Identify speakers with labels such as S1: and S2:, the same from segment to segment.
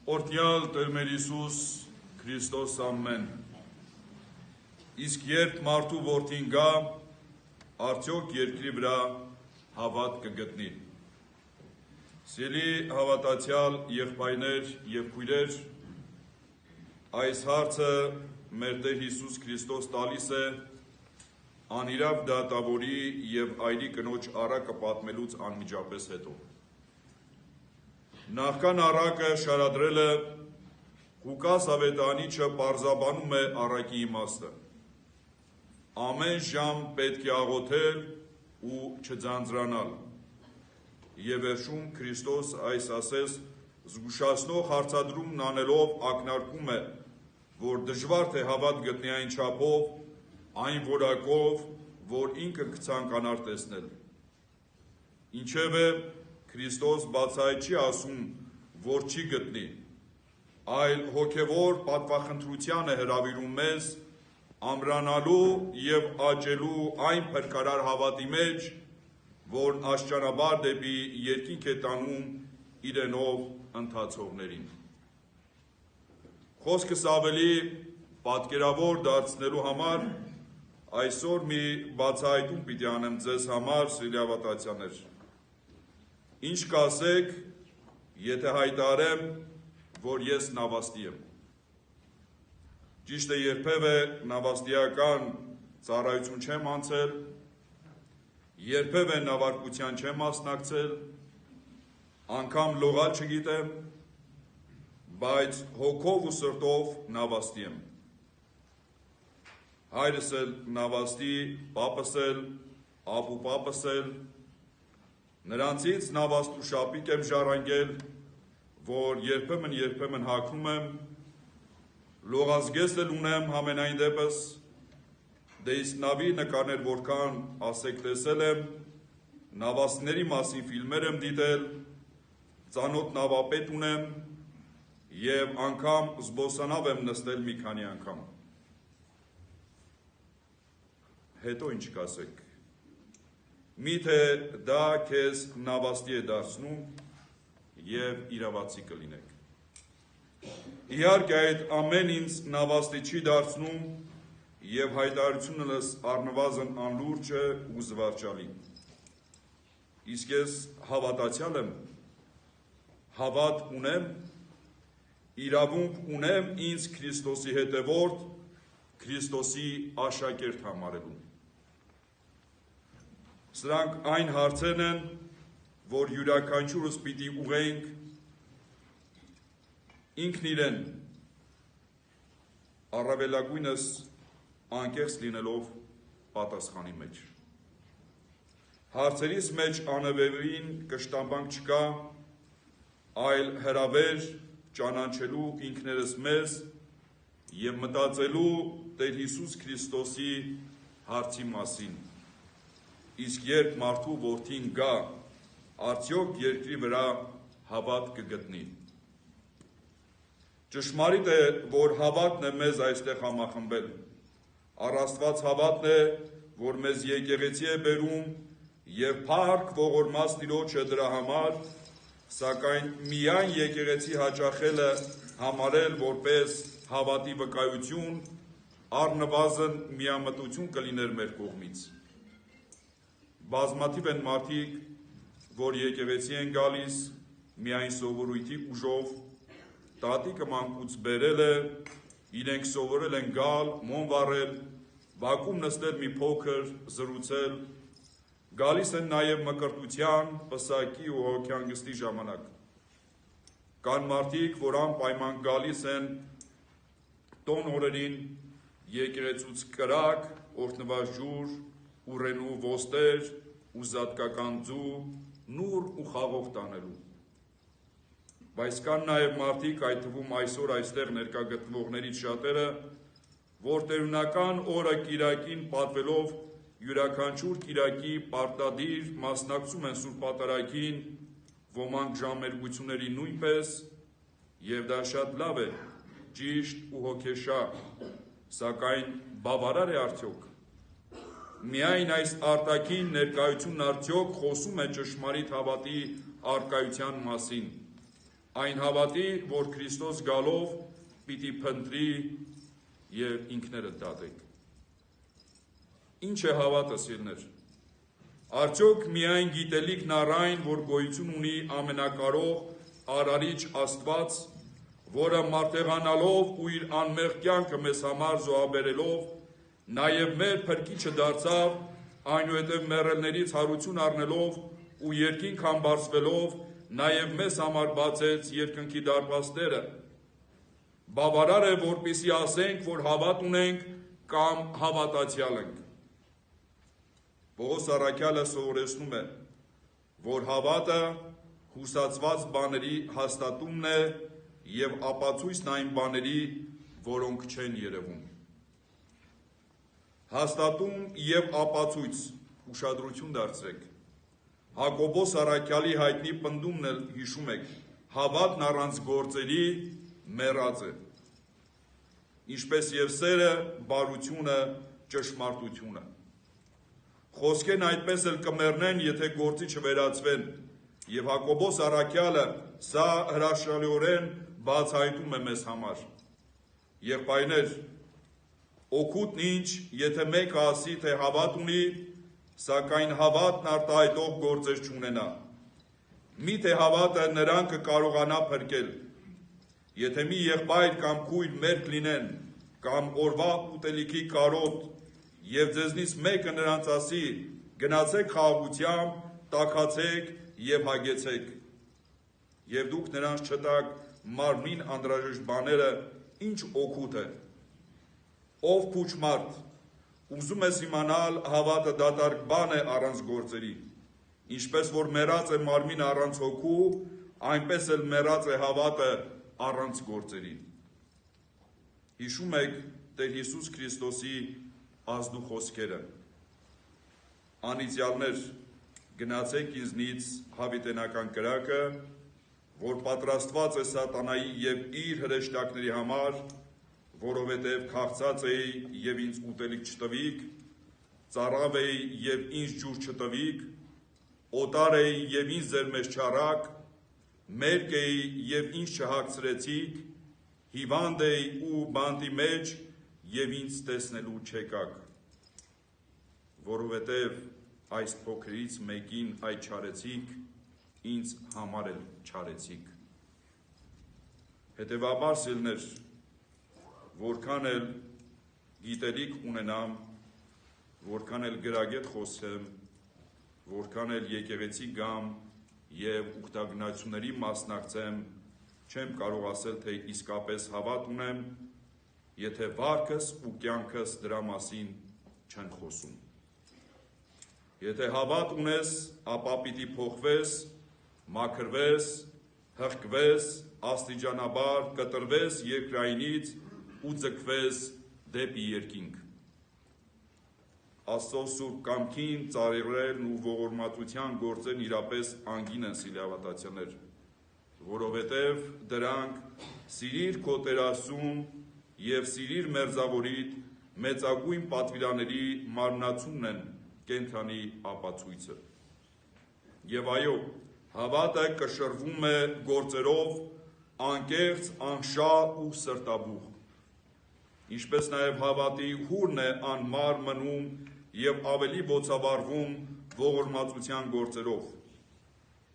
S1: Օրհնյալ Տեր մեր Հիսուս Քրիստոս ամեն։ Իսկ երբ մարդու որդին գա, արդյոք երկրի վրա հավատ կգտնի։ Սիրելի հավատացյալ եղբայրներ եւ քույրեր, այս հարցը մեր Տեր Հիսուս Քրիստոս տալիս է անիրավ դատավորի եւ այրի կնոջ առակը պատմելուց անմիջապես հետո։ Նախքան առակը շարադրելը Ղուկաս ավետարանիչը պարզաբանում է առակի իմաստը։ Ամեն ժամ պետք է աղոթել ու չձանձրանալ։ Եվ վերջում Քրիստոս այս ասես զգուշացնող հարցադրումն անելով ակնարկում է, որ դժվար թե հավատ գտնի այն չափով, այն որակով, որ ինքը կցանկանար տեսնել։ Ինչևէ Քրիստոս բացահայտ չի ասում, որ չի գտնի, այլ հոգևոր պատվախնդրության է հրավիրում մեզ ամրանալու եւ աճելու այն փրկարար հավատի մեջ, որն աշճանաբար դեպի երկինք է տանում իրենով ընթացողներին։ Խոսքս ավելի պատկերավոր դարձնելու համար այսօր մի բացահայտում պիտի անեմ ձեզ համար, սիրելի հավատացյալներ։ Ինչ կասեք, եթե հայտարարեմ, որ ես նավաստի եմ։ Ճիշտ է, երբևէ նավաստիական ծառայություն չեմ անցել, երբևէ նավարկության չեմ մասնակցել, անգամ լողալ չգիտեմ, բայց հոգով ու սրտով նավաստի եմ։ Հայրս էլ նավաստի, պապս էլ, ապուպապս էլ, նրանցից նավաստու շապիկ եմ ժառանգել, որ երբեմն հագնում եմ, լողազգեստ էլ ունեմ համենայն դեպս, դե իսկ նավի նկարներ որքան ասեք տեսել եմ, նավաստների մասին ֆիլմեր եմ դիտել, ծանոթ նավապետ ունեմ եւ անգամ զբոսանավ եմ նստել մի քանի անգամ։ Հետո ինչ կասեք։ Միթե դա քեզ նավաստի է դարձնում եւ իրավացի կլինեք։ Իհարկե այդ ամեն ինձ նավաստի չի դարձնում եւ հայտարարությունս առնվազն անլուրջ է ու զվարճալի։ Իսկ ես հավատացյալ եմ, հավատ ունեմ, իրավունք ունեմ ինձ Քրիստոսի հետևորդ, Քրիստոսի աշակերտ համարելու։ Սրանք այն հարցերն են, որ յուրաքանչյուրս պիտի ուղենք ինքն իրեն, առավելագույնս անկեղծ լինելով պատասխանի մեջ։ Հարցերիս մեջ անվերին կշտամբանք չկա, այլ հրավեր ճանաչելու ինքներս մեզ եւ մտածելու Տեր Հիսուս Քրիստոսի հարցի մասին։ Իսկ երբ մարդու որդին գա, արդյոք երկրի վրա հավատ կգտնի։ Ճշմարիտ է, որ հավատն է մեզ այստեղ համախմբել։ Առաստված հավատն է, որ մեզ եկեղեցի է բերում եւ փառք ողորմած Տիրոջը դրա համար, սակայն միայն եկեղեցի հաճախելը համարել որպես հավատի վկայություն, առնվազն միամտություն կլիներ մեր կողմից։ Բազմաթիվ են մարդիկ, որ եկեղեցի են գալիս միայն սովորույթի ուժով, տատիկը մանկուց բերել է, իրենք սովորել են գալ, մոմ վառել, բակում նստել մի փոքր, զրուցել, գալիս են նաև մկրտության, պսակի ու հոգեանգստի ժամանակ։ Կան մարդիկ, որ անպայման գալիս են տոն օրերին եկեղեցուց կրակ, օրհնված ջուր, ուռենու ոստեր, ու զատկական ձու, նուր ու խաղող տանելու։ Բայց կան նաև մարդիկ, այդ թվում այսօր այստեղ ներկա գտնվողներից շատերը, որ տերունական օրը կիրակին պատվելով յուրաքանչյուր կիրակի պարտադիր մասնակցում են Սուրբ Պատարագին, ոմանք ժամերգությունների նույնպես, եւ դա շատ լավ է, ճիշտ ու հոգեշահ, սակայն բավարար է արդյոք։ Միայն այս արտաքին ներկայությունն արդյոք խոսում է ճշմարիտ հավատի առկայության մասին, այն հավատի, որ Քրիստոս գալով պիտի փնտրի եւ ինքներդ դատեք։ Ինչ է հավատը, սիրներ։ Արդյոք միայն գիտելիքն առայն, որ գոյություն ունի ամենակարող արարիչ Աստված, որը մարտեղանալով ու իր անմեղ կյանքը մեզ համար զոհաբերելով, նաև մեր փրկիչը դարձավ, այնուհետև մեռելներից հարություն առնելով ու երկինք համբարձվելով, նաև մեզ համար բացեց երկնքի դարպասները։ Բավարար է, որպեսզի ասենք, որ հավատ ունենք կամ հավատացյալ ենք։ Պողոս առաքյալը սովորեցնում է, որ հավատը հուսացված բաների հաստատումն է և ապացույցն այն բաների, որոնք չեն երևում։ Հաստատում և ապացույց, ուշադրություն դարձրեք։ Հակոբոս առաքյալի հայտնի պնդումն էլ հիշում եք, հավատն առանց գործերի մեռած է, ինչպես և սերը, բարությունը, ճշմարտությունը։ Խոսքերն այդպես էլ կմեռնեն, եթե գործի չվերածվեն, և Հակոբոս առաքյալը սա հրաշալիորեն բացահայտում է մեզ համար։ Եղբայրներ, օգուտն ինչ, եթե մեկը ասի, թե հավատ ունի, սակայն հավատն արտահայտող գործեր չունենա։ Միթե հավատը նրան կկարողանա փրկել։ Եթե մի եղբայր կամ քույր մերկ լինեն, կամ օրվա ուտելիքի կարոտ, և ձեզնից մեկը նրանց ասի, գնացեք խաղաղությամբ, տաքացեք և հագեցեք, և դուք նրանց չտաք մարմին անհրաժեշտ բաները, ինչ օգուտ է։ Ով փուչ մարդ, ուզում ես իմանալ, հավատը դատարկ բան է առանց գործերի, ինչպես որ մեռած է մարմինը առանց հոգու, այնպես էլ մեռած է հավատը առանց գործերի։ Հիշում եք Տեր Հիսուս Քրիստոսի ազնու խոսքերը. «Անիծյալներ, գնացեք ինձնից հավիտենական կրակը, որ պատրաստված է սատանայի և իր հրեշտակների համար, որովհետև քաղցած էի և ինձ ուտելիք չտվիք, ծարավ էի և ինձ ջուր չտվիք, օտար էի և ինձ ձեր մեջ չառաք, մերկ էի և ինձ չհագցրեցիք, հիվանդ էի ու բանտի մեջ և ինձ տեսնելու չեկաք, որովհետև այս փոքրից մեկին այդ չարեցիք, ինձ համար էլ չարեցիք»։ Հետևաբար, սիրելիներ, որքան էլ գիտելիք ունենամ, որքան էլ գրագետ խոսեմ, որքան էլ եկեղեցի գամ և ուխտագնացությունների մասնակցեմ, չեմ կարող ասել, թե իսկապես հավատ ունեմ, եթե վարքս ու կյանքս դրա մասին չեն խոսում։ Եթե հավատ ունես, ապա պիտի փոխվես, մաքրվես, հղկվես, աստիճանաբար կտրվես երկրայինից ու ձգվես դեպի երկինք։ Աստծո սուրբ կամքին ծառայելն ու ողորմածության գործերն իրապես անգին են, սիրելի հավատացյալներ, որովհետև դրանք սիրիր քո Տեր Աստծուն և սիրիր մերձավորիդ մեծագույն պատվիրանների մարմնացումն են կենդանի ապացույցը։ Եվ այո, հավատը կշռվում է գործերով, անկեղծ, անշահ ու սրտաբուխ, ինչպես նաև հավատի հուրն է անմար մնում և ավելի բոցավառվում ողորմածության գործերով։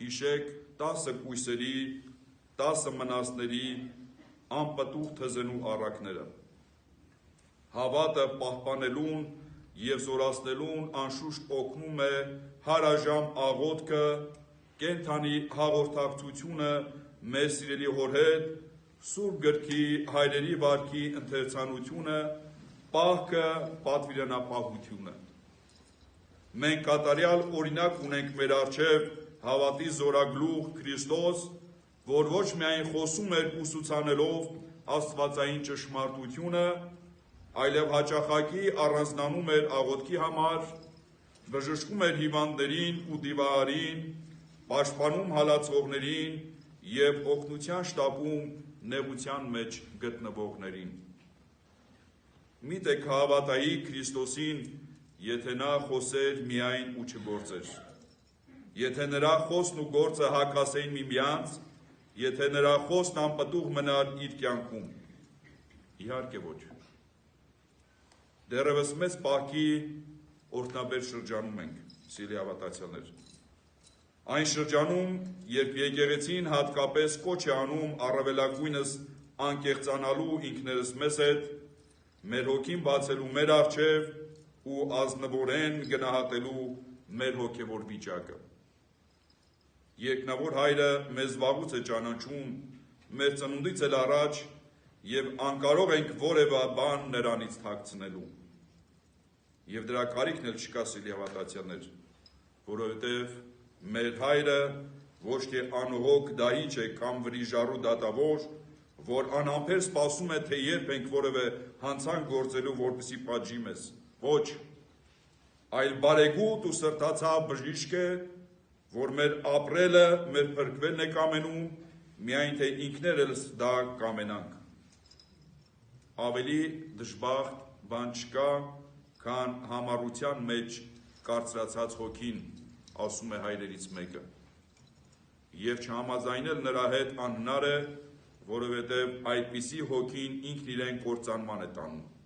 S1: Հիշեք 10 կույսերի, 10 մնացների, անպտուղ թզենու առակները։ Հավատը պահպանելուն և զորացնելուն անշուշտ օգնում է հարաժամ աղոթքը, կենդանի հաղորդակցությունը մեր սիրելի Հոր հետ, Սուրբ Գրքի հայրերի վարքի ընթերցանությունը, պահքը, պատվիրանապահությունը։ Մենք կատարյալ օրինակ ունենք մեր առջև հավատի զորագլուխ Քրիստոս, որ ոչ միայն խոսում էր ուսուցանելով աստվածային ճշմարտությունը, այլև հաճախակի առանձնանում էր աղոթքի համար, բժշկում էր հիվանդներին ու դիվահարին, պաշտպանում հալածվողներին և օգնության շտապում նեղության մեջ գտնվողներին։ Միտեք հավատայի Քրիստոսին, եթե նա խոսեր միայն ու չգործեր, եթե նրա խոսքն ու գործը հակասեին միմյանց, եթե նրա խոսքն անպտուղ մնար իր կյանքում։ Իհարկե ոչ։ Դեռևս մեծ պահքի օրհնաբեր շրջանում ենք, սիրելի հավատացյալներ։ Այն շրջանում, երբ եկեղեցին հատկապես կոչ է անում առավելագույնս անկեղծանալու ինքներս մեզ հետ, մեր հոգին բացելու մեր առջև ու ազնվորեն գնահատելու մեր հոգևոր վիճակը։ Երկնավոր Հայրը մեզ վաղուց է ճանաչում, մեր ծնունդից էլ առաջ, եւ անկարող ենք որևէ բան նրանից թաքցնելու։ Եվ դրա կարիքն էլ չկա, սիրելի հավատացյալներ, որովհետև մեր Հայրը ոչ թե անհոգ դահիճ է կամ վրիժառու դատավոր, որ անհամբեր սպասում է, թե երբ ենք որևէ հանցանք գործելու, որպեսզի պատժի մեզ։ Ոչ, այլ բարեգութ ու սրտացավ բժիշկ է, որ մեր ապրելը, մեր փրկվելն է կամենում, միայն թե ինքներս դա կամենանք։ Ավելի դժբախտ բան չկա, քան համառության մեջ կարծրացած հոգին, ասում է հայրերից մեկը։ Եվ չհամաձայնել նրա հետ անհնար է, որովհետև այդպիսի հոգին ինքն իրեն կործանման է տանում։